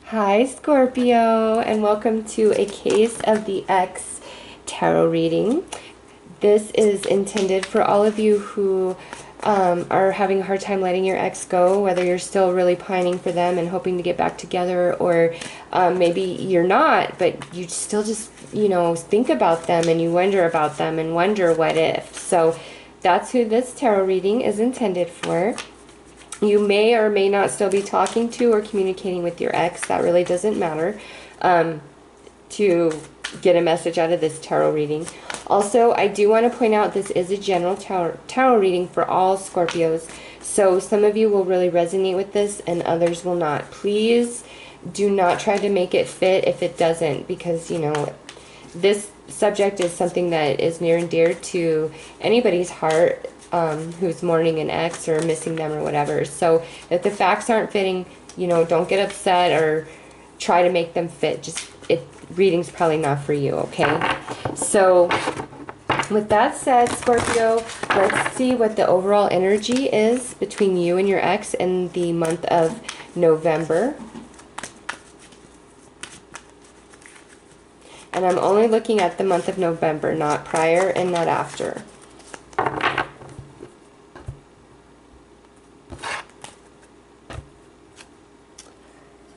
Hi, Scorpio, and welcome to a Case of the Ex tarot reading. This is intended for all of you who are having a hard time letting your ex go, whether you're still really pining for them and hoping to get back together, or maybe you're not, but you still just, think about them and you wonder about them and wonder what if. So that's who this tarot reading is intended for. You may or may not still be talking to or communicating with your ex. That really doesn't matter to get a message out of this tarot reading. Also, I do want to point out this is a general tarot reading for all Scorpios. So some of you will really resonate with this and others will not. Please do not try to make it fit if it doesn't, because, this subject is something that is near and dear to anybody's heart who's mourning an ex or missing them or whatever. So if the facts aren't fitting, don't get upset or try to make them fit. Reading's probably not for you, okay? So with that said, Scorpio, let's see what the overall energy is between you and your ex in the month of November. And I'm only looking at the month of November, not prior and not after.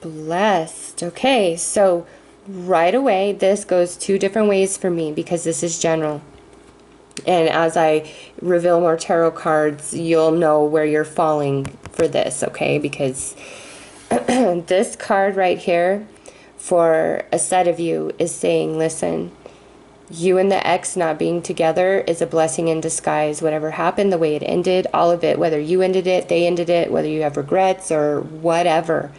Blessed. Okay, so right away, this goes two different ways for me because this is general. And as I reveal more tarot cards, you'll know where you're falling for this, okay? Because this card right here for a set of you is saying, listen, you and the ex not being together is a blessing in disguise. Whatever happened, the way it ended, all of it, whether you ended it, they ended it, whether you have regrets or whatever.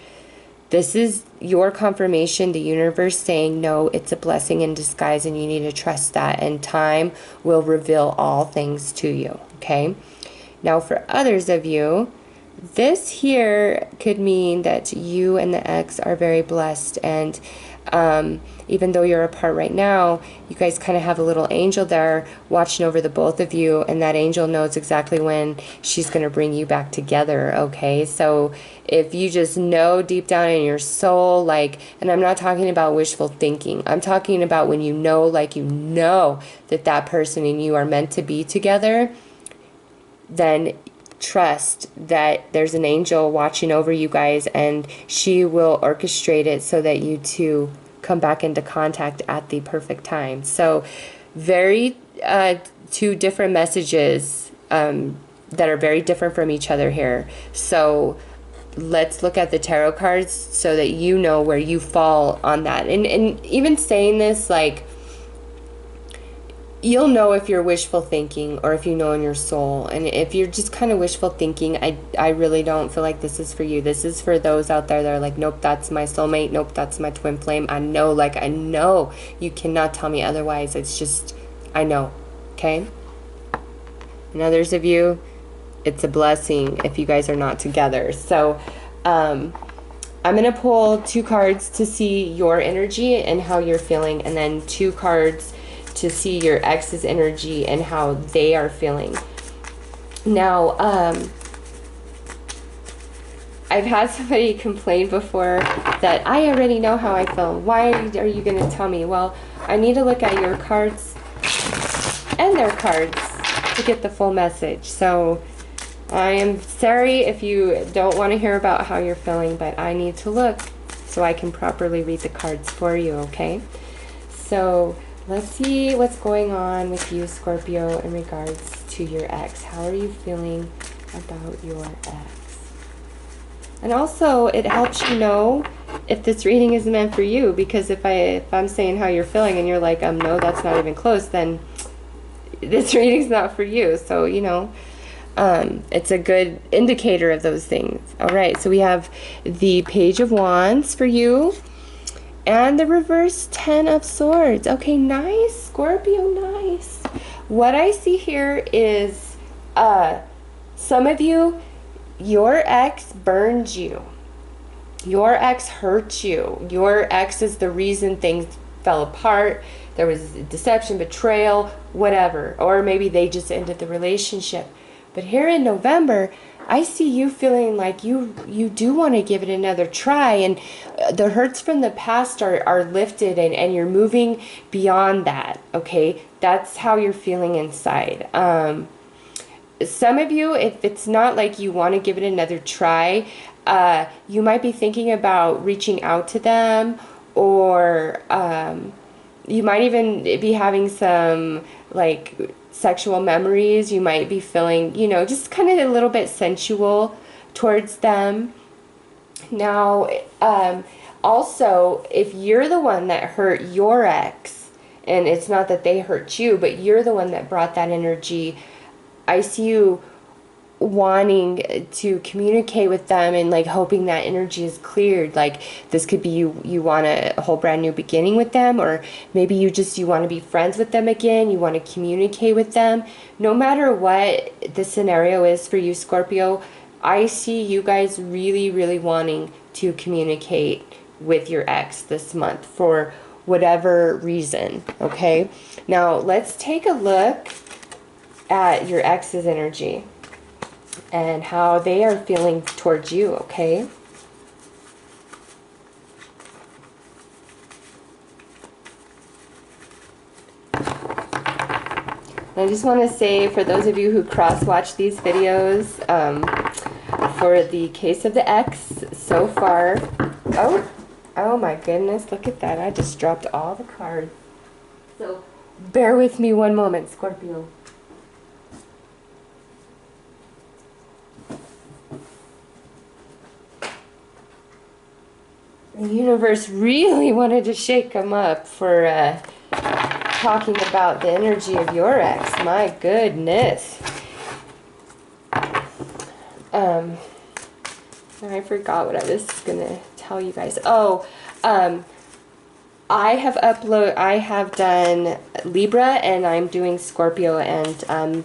This is your confirmation, the universe saying, no, it's a blessing in disguise and you need to trust that. And time will reveal all things to you, okay? Now, for others of you, this here could mean that you and the ex are very blessed. And even though you're apart right now, you guys kind of have a little angel there watching over the both of you. And that angel knows exactly when she's going to bring you back together, okay? So if you just know deep down in your soul, and I'm not talking about wishful thinking. I'm talking about when you know that that person and you are meant to be together, then trust that there's an angel watching over you guys and she will orchestrate it so that you two come back into contact at the perfect time. So very two different messages that are very different from each other here. So let's look at the tarot cards so that you know where you fall on that. And even saying this, you'll know if you're wishful thinking or if you know in your soul. And if you're just kind of wishful thinking, I really don't feel like this is for you. This is for those out there that are like, nope, that's my soulmate. Nope, that's my twin flame. I know you cannot tell me otherwise. It's just, I know, okay? And others of you, it's a blessing if you guys are not together. So I'm going to pull two cards to see your energy and how you're feeling, and then two cards to see your ex's energy and how they are feeling. Now, I've had somebody complain before that I already know how I feel. Why are you going to tell me? Well, I need to look at your cards and their cards to get the full message. So I am sorry if you don't want to hear about how you're feeling, but I need to look so I can properly read the cards for you, okay? So let's see what's going on with you, Scorpio, in regards to your ex. How are you feeling about your ex? And also, it helps you know if this reading is meant for you, because if I'm saying how you're feeling and you're like, no, that's not even close, then this reading's not for you. So, it's a good indicator of those things. All right, so we have the Page of Wands for you. And the reverse 10 of Swords. Okay, nice, Scorpio, nice. What I see here is some of you, your ex burned you. Your ex hurt you. Your ex is the reason things fell apart. There was deception, betrayal, whatever. Or maybe they just ended the relationship. But here in November, I see you feeling like you do want to give it another try, and the hurts from the past are lifted, and you're moving beyond that, okay? That's how you're feeling inside. Some of you, if it's not like you want to give it another try, you might be thinking about reaching out to them, or you might even be having some like sexual memories. You might be feeling, you know, just kind of a little bit sensual towards them. Now, also, if you're the one that hurt your ex, and it's not that they hurt you, but you're the one that brought that energy, I see you wanting to communicate with them and like hoping that energy is cleared. Like this could be you want a whole brand new beginning with them, or maybe you want to be friends with them again, you want to communicate with them. No matter what the scenario is for you, Scorpio, I see you guys really wanting to communicate with your ex this month for whatever reason. Okay, now let's take a look at your ex's energy and how they are feeling towards you, okay? I just want to say, for those of you who cross-watch these videos, for the case of the ex so far, oh my goodness, look at that. I just dropped all the cards. So bear with me one moment, Scorpio. The universe really wanted to shake them up for talking about the energy of your ex. My goodness. I forgot what I was gonna tell you guys. Oh, I have done Libra, and I'm doing Scorpio, and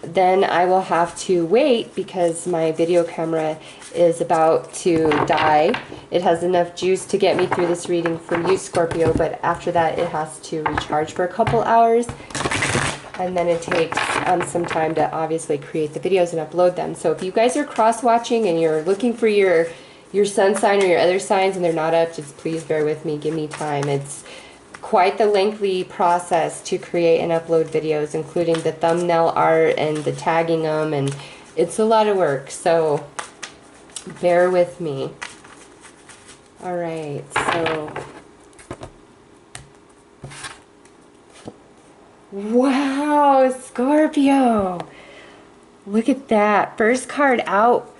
then I will have to wait because my video camera is about to die. It has enough juice to get me through this reading for you, Scorpio, but after that it has to recharge for a couple hours, and then it takes some time to obviously create the videos and upload them. So if you guys are cross-watching and you're looking for your sun sign or your other signs and they're not up, just please bear with me, give me time. It's quite the lengthy process to create and upload videos, including the thumbnail art and the tagging them, and it's a lot of work, so bear with me. Alright, so wow, Scorpio, look at that first card out.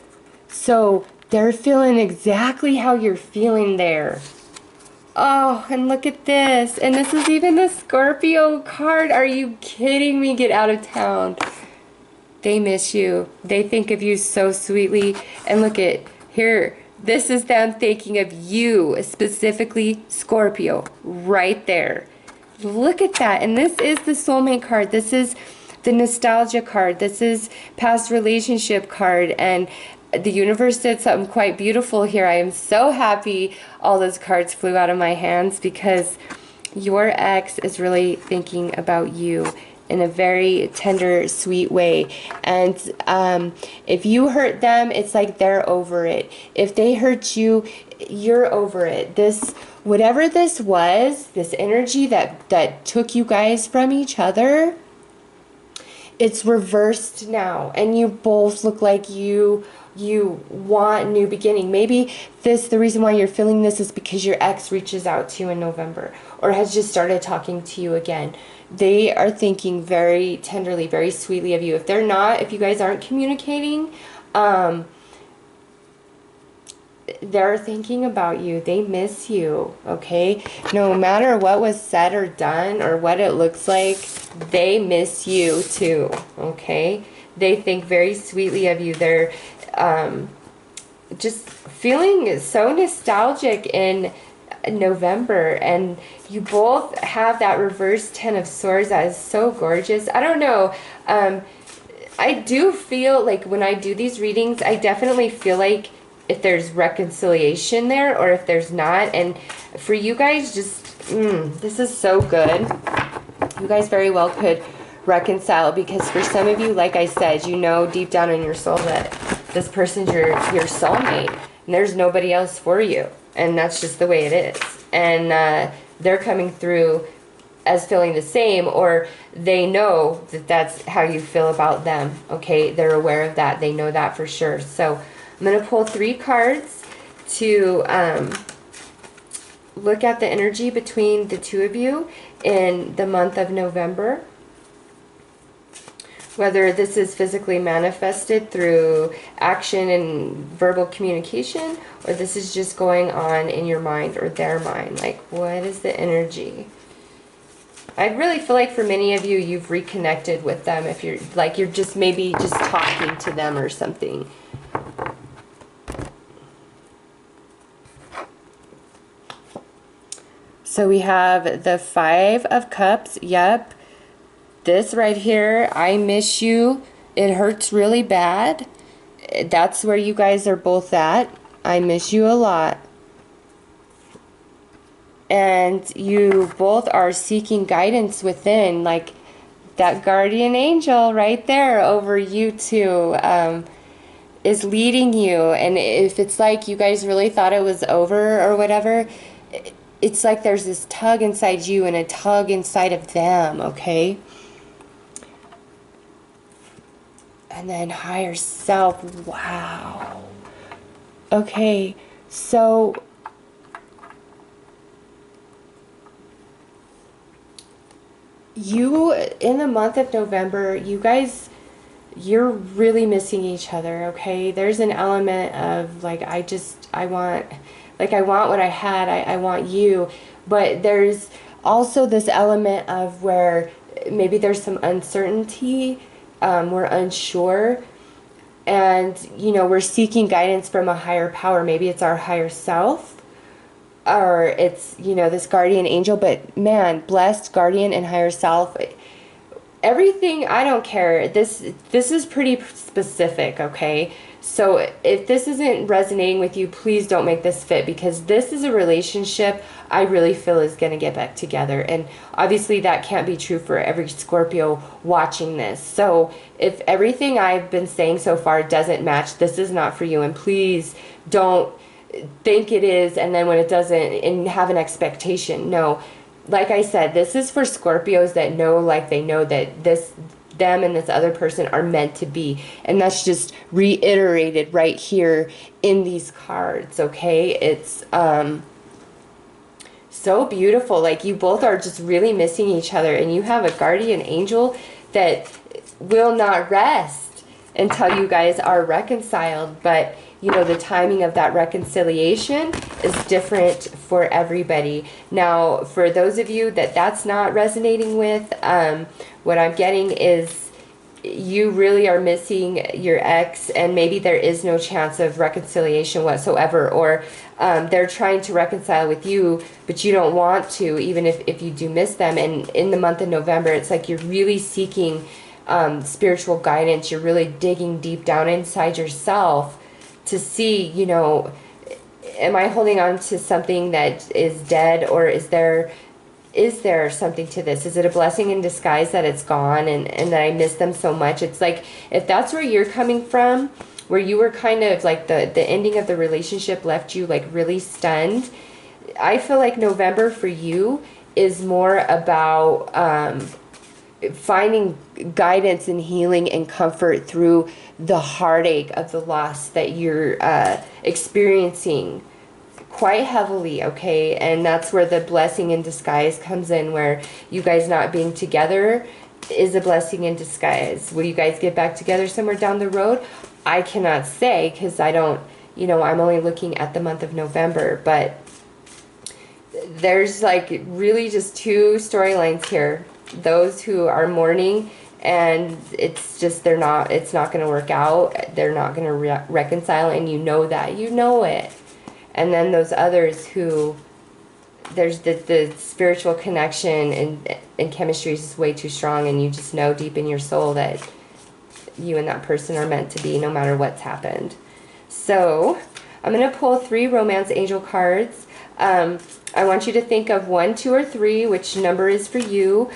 So they're feeling exactly how you're feeling there. Oh, and look at this. And this is even the Scorpio card. Are you kidding me? Get out of town. They miss you. They think of you so sweetly. And look at here. This is them thinking of you, specifically Scorpio, right there. Look at that. And this is the soulmate card. This is the nostalgia card. This is past relationship card. And the universe did something quite beautiful here. I am so happy all those cards flew out of my hands, because your ex is really thinking about you in a very tender, sweet way. And if you hurt them, it's like they're over it. If they hurt you, you're over it. This, whatever this was, this energy that took you guys from each other, it's reversed now, and you both look like you want new beginning. Maybe the reason why you're feeling this is because your ex reaches out to you in November, or has just started talking to you again. They are thinking very tenderly, very sweetly of you. If you guys aren't communicating, they're thinking about you. They miss you, okay? No matter what was said or done or what it looks like, they miss you too, okay? They think very sweetly of you. They're just feeling so nostalgic in November, and you both have that reverse Ten of Swords that is so gorgeous. I don't know. I do feel like when I do these readings, I definitely feel like if there's reconciliation there or if there's not. And for you guys, just this is so good. You guys very well could reconcile, because for some of you, like I said, you know deep down in your soul that This person's your soulmate, and there's nobody else for you, and that's just the way it is. And they're coming through as feeling the same, or they know that that's how you feel about them. Okay, they're aware of that. They know that for sure. So I'm going to pull 3 cards to look at the energy between the two of you in the month of November. Whether this is physically manifested through action and verbal communication, or this is just going on in your mind or their mind. Like, what is the energy? I really feel like for many of you, you've reconnected with them. If you're like, you're just maybe just talking to them or something. So we have the 5 of Cups. Yep. This right here, I miss you. It hurts really bad. That's where you guys are both at. I miss you a lot. And you both are seeking guidance within, like that guardian angel right there over you two is leading you. And if it's like you guys really thought it was over or whatever, it's like there's this tug inside you and a tug inside of them, okay? And then higher self, wow. Okay, so you, in the month of November, you guys, you're really missing each other, okay? There's an element of, like, I want what I had, I want you. But there's also this element of where maybe there's some uncertainty, we're unsure, and, you know, we're seeking guidance from a higher power. Maybe it's our higher self, or it's, you know, this guardian angel. But man, blessed guardian and higher self, everything, I don't care. This is pretty specific, okay? So if this isn't resonating with you, please don't make this fit, because this is a relationship I really feel is going to get back together. And obviously that can't be true for every Scorpio watching this. So if everything I've been saying so far doesn't match, this is not for you. And please don't think it is, and then when it doesn't, and have an expectation. No, like I said, this is for Scorpios that know, like they know that them and this other person are meant to be. And that's just reiterated right here in these cards, okay? It's so beautiful. Like, you both are just really missing each other, and you have a guardian angel that will not rest until you guys are reconciled. But you know, the timing of that reconciliation is different for everybody. Now, for those of you that that's not resonating with, what I'm getting is you really are missing your ex, and maybe there is no chance of reconciliation whatsoever, or they're trying to reconcile with you, but you don't want to, even if you do miss them. And in the month of November, it's like you're really seeking spiritual guidance. You're really digging deep down inside yourself to see, you know, am I holding on to something that is dead, or is there something to this? Is it a blessing in disguise that it's gone, and that I miss them so much? It's like, if that's where you're coming from, where you were kind of like the ending of the relationship left you like really stunned, I feel like November for you is more about finding guidance and healing and comfort through the heartache of the loss that you're experiencing quite heavily, okay? And that's where the blessing in disguise comes in, where you guys not being together is a blessing in disguise. Will you guys get back together somewhere down the road? I cannot say, because I don't, you know, I'm only looking at the month of November. But there's like really just 2 storylines here. Those who are mourning, and it's just it's not going to work out. They're not going to reconcile, and you know that. You know it. And then those others who, there's the spiritual connection and chemistry is just way too strong, and you just know deep in your soul that you and that person are meant to be, no matter what's happened. So I'm going to pull 3 romance angel cards. I want you to think of 1, 2, or 3, which number is for you.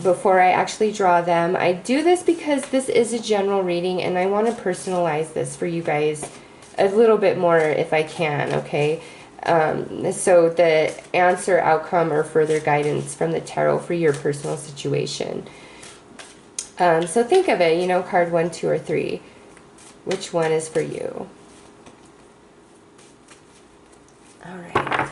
before I actually draw them. I do this because this is a general reading and I want to personalize this for you guys a little bit more if I can, okay? So the answer, outcome, or further guidance from the tarot for your personal situation. So think of it, you know, card 1, 2, or 3. Which one is for you? All right.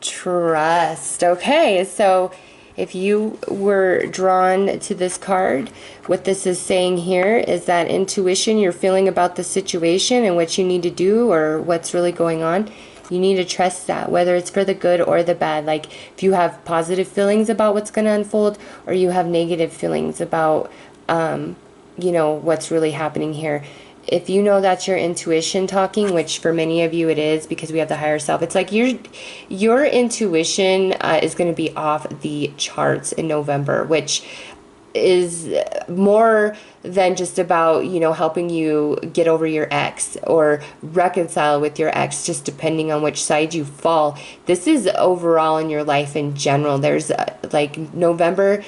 Trust. Okay, so if you were drawn to this card, what this is saying here is that intuition you're feeling about the situation and what you need to do or what's really going on, you need to trust that, whether it's for the good or the bad. Like if you have positive feelings about what's going to unfold or you have negative feelings about, you know, what's really happening here. If you know that's your intuition talking, which for many of you it is because we have the higher self, it's like your intuition is going to be off the charts in November, which is more than just about, you know, helping you get over your ex or reconcile with your ex, just depending on which side you fall. This is overall in your life in general. There's like November,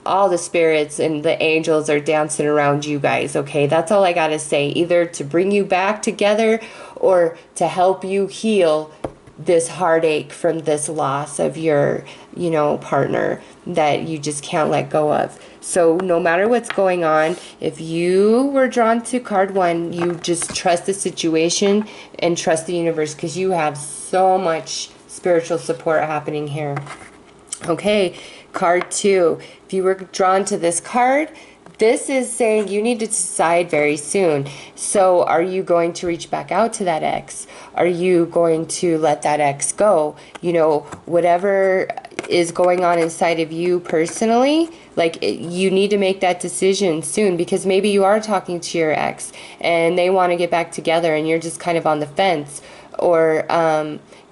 all the spirits and the angels are dancing around you guys, okay? That's all I gotta say, either to bring you back together or to help you heal this heartache from this loss of your, you know, partner that you just can't let go of. So no matter what's going on, if you were drawn to card 1, you just trust the situation and trust the universe because you have so much spiritual support happening here. Okay, card 2. If you were drawn to this card, this is saying you need to decide very soon. So are you going to reach back out to that ex? Are you going to let that ex go? You know, whatever is going on inside of you personally, like you need to make that decision soon because maybe you are talking to your ex and they want to get back together and you're just kind of on the fence, or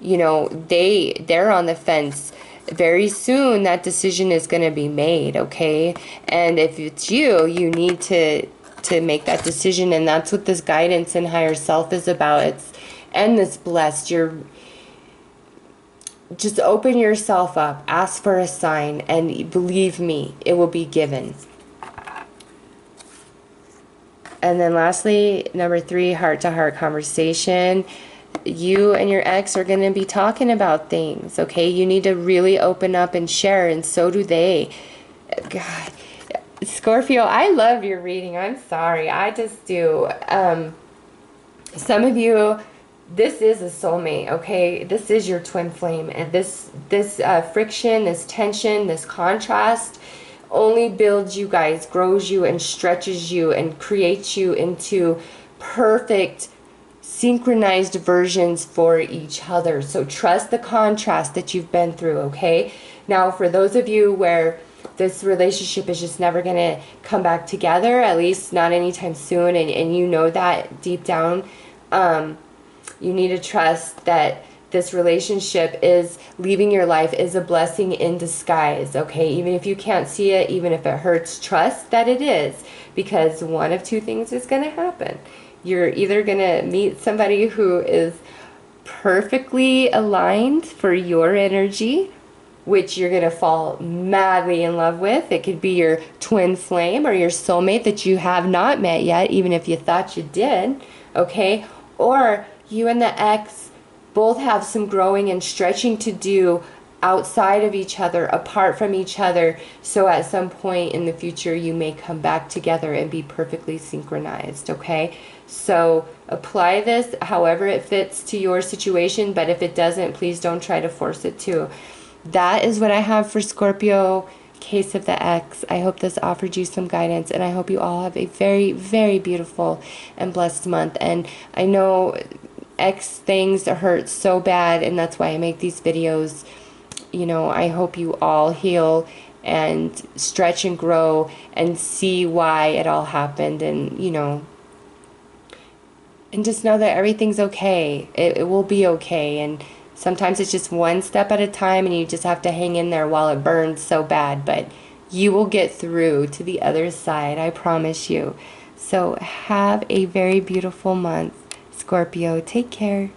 you know, they're on the fence. Very soon that decision is going to be made, okay? And if it's you, you need to make that decision, and that's what this guidance and higher self is about. It's and this blessed. Just open yourself up, ask for a sign, and believe me, it will be given. And then lastly, number 3, heart-to-heart conversation. You and your ex are going to be talking about things, okay? You need to really open up and share, and so do they. God, Scorpio, I love your reading. I'm sorry. I just do. Some of you, this is a soulmate, okay? This is your twin flame, and this friction, this tension, this contrast only builds you guys, grows you, and stretches you, and creates you into perfect synchronized versions for each other. So trust the contrast that you've been through, okay? Now, for those of you where this relationship is just never going to come back together, at least not anytime soon, and you know that deep down, you need to trust that this relationship is leaving your life is a blessing in disguise, okay? Even if you can't see it, even if it hurts, trust that it is, because one of two things is going to happen. You're either going to meet somebody who is perfectly aligned for your energy, which you're going to fall madly in love with. It could be your twin flame or your soulmate that you have not met yet, even if you thought you did, okay? Or you and the ex both have some growing and stretching to do outside of each other, apart from each other, so at some point in the future you may come back together and be perfectly synchronized, okay? So apply this however it fits to your situation, but if it doesn't, please don't try to force it to. That is what I have for Scorpio, case of the ex. I hope this offered you some guidance, and I hope you all have a very, very beautiful and blessed month. And I know ex things hurt so bad, and that's why I make these videos. You know, I hope you all heal and stretch and grow and see why it all happened, and, you know, and just know that everything's okay. It will be okay. And sometimes it's just one step at a time, and you just have to hang in there while it burns so bad. But you will get through to the other side, I promise you. So have a very beautiful month, Scorpio. Take care.